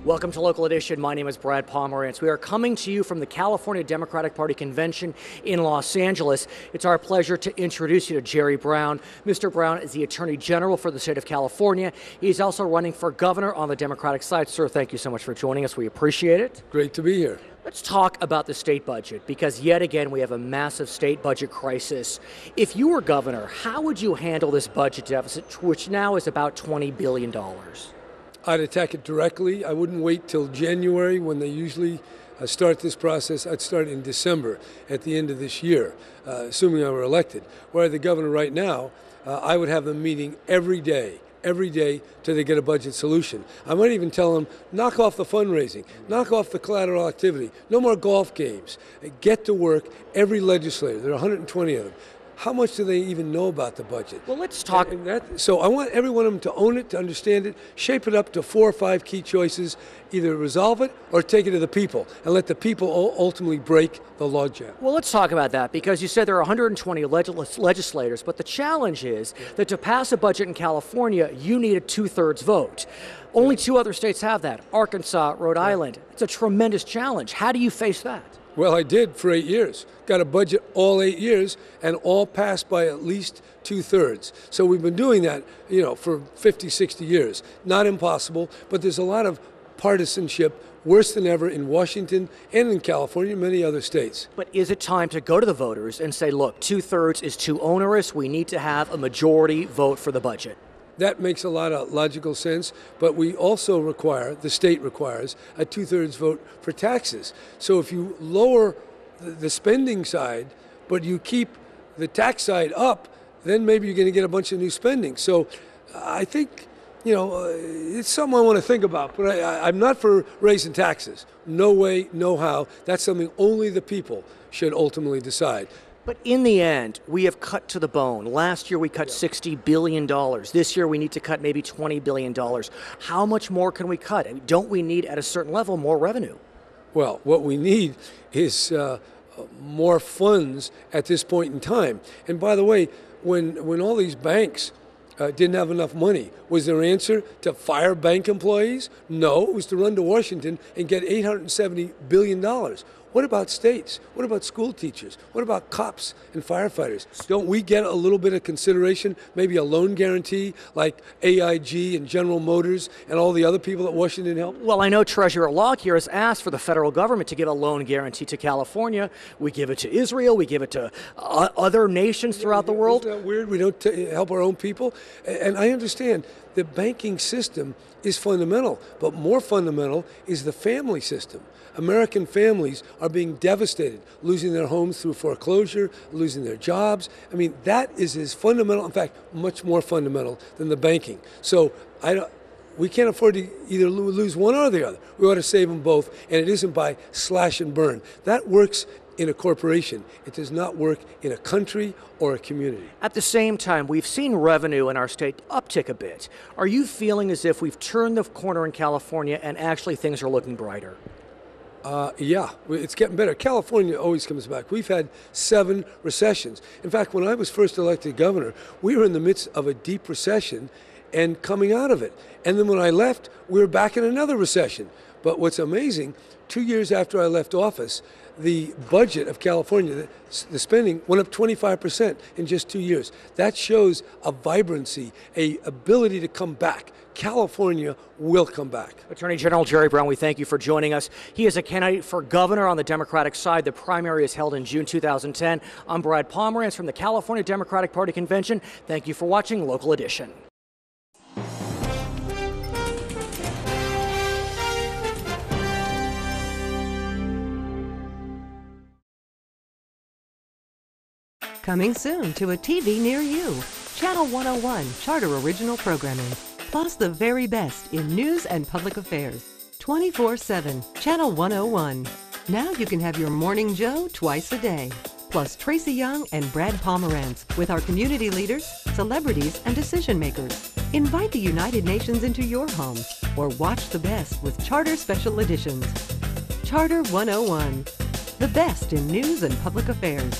Welcome to Local Edition. My name is Brad Pomerance. We are coming to you from the California Democratic Party Convention in Los Angeles. It's our pleasure to introduce you to Jerry Brown. Mr. Brown is the Attorney General for the state of California. He's also running for governor on the Democratic side. Sir, thank you so much for joining us. We appreciate it. Great to be here. Let's talk about the state budget, because yet again we have a massive state budget crisis. If you were governor, how would you handle this budget deficit, which now is about $20 billion? I'd attack it directly. I wouldn't wait till January when they usually start this process. I'd start in December at the end of this year, assuming I were elected. Where the governor right now, I would have them meeting every day till they get a budget solution. I might even tell them, knock off the fundraising, knock off the collateral activity, no more golf games. Get to work, every legislator, there are 120 of them. How much do they even know about the budget? Well, let's talk. So I want every one of them to own it, to understand it, shape it up to 4 or 5 key choices, either resolve it or take it to the people, and let the people ultimately break the logjam. Well, let's talk about that, because you said there are 120 legislators, but the challenge is that to pass a budget in California, you need a 2/3 vote. Only 2 other states have that, Arkansas, Rhode Island. It's a tremendous challenge. How do you face that? Well, I did for 8 years. Got a budget all 8 years, and all passed by at least 2/3. So we've been doing that, for 50, 60 years. Not impossible, but there's a lot of partisanship, worse than ever in Washington and in California and many other states. But is it time to go to the voters and say, look, 2/3 is too onerous. We need to have a majority vote for the budget? That makes a lot of logical sense, but we also the state requires, a 2/3 vote for taxes. So if you lower the spending side, but you keep the tax side up, then maybe you're going to get a bunch of new spending. So I think, it's something I want to think about, but I'm not for raising taxes. No way, no how. That's something only the people should ultimately decide. But in the end, we have cut to the bone. Last year we cut $60 billion. This year we need to cut maybe $20 billion. How much more can we cut? I mean, don't we need, at a certain level, more revenue? Well, what we need is more funds at this point in time. And by the way, when all these banks didn't have enough money, was their answer to fire bank employees? No, it was to run to Washington and get $870 billion. What about states? What about school teachers? What about cops and firefighters? Don't we get a little bit of consideration, maybe a loan guarantee like AIG and General Motors and all the other people that Washington helped? Well, I know Treasurer Locke has asked for the federal government to give a loan guarantee to California. We give it to Israel. We give it to other nations throughout the world. Isn't that weird? We don't help our own people? And I understand the banking system is fundamental, but more fundamental is the family system. American families are being devastated, losing their homes through foreclosure, losing their jobs. I mean, that is as fundamental, in fact, much more fundamental than the banking. So we can't afford to either lose one or the other. We ought to save them both, and it isn't by slash and burn. That works in a corporation. It does not work in a country or a community. At the same time, we've seen revenue in our state uptick a bit. Are you feeling as if we've turned the corner in California and actually things are looking brighter? Yeah, it's getting better. California always comes back. We've had 7 recessions. In fact, when I was first elected governor, we were in the midst of a deep recession and coming out of it. And then when I left, we were back in another recession. But what's amazing, 2 years after I left office, the budget of California, the spending went up 25% in just 2 years. That shows a vibrancy, a ability to come back. California will come back. Attorney General Jerry Brown, we thank you for joining us. He is a candidate for governor on the Democratic side. The primary is held in June 2010. I'm Brad Pomerance from the California Democratic Party Convention. Thank you for watching Local Edition. Coming soon to a TV near you. Channel 101 Charter Original Programming. Plus the very best in news and public affairs. 24/7. Channel 101. Now you can have your Morning Joe twice a day. Plus Tracy Young and Brad Pomerance with our community leaders, celebrities, and decision makers. Invite the United Nations into your home or watch the best with Charter Special Editions. Charter 101. The best in news and public affairs.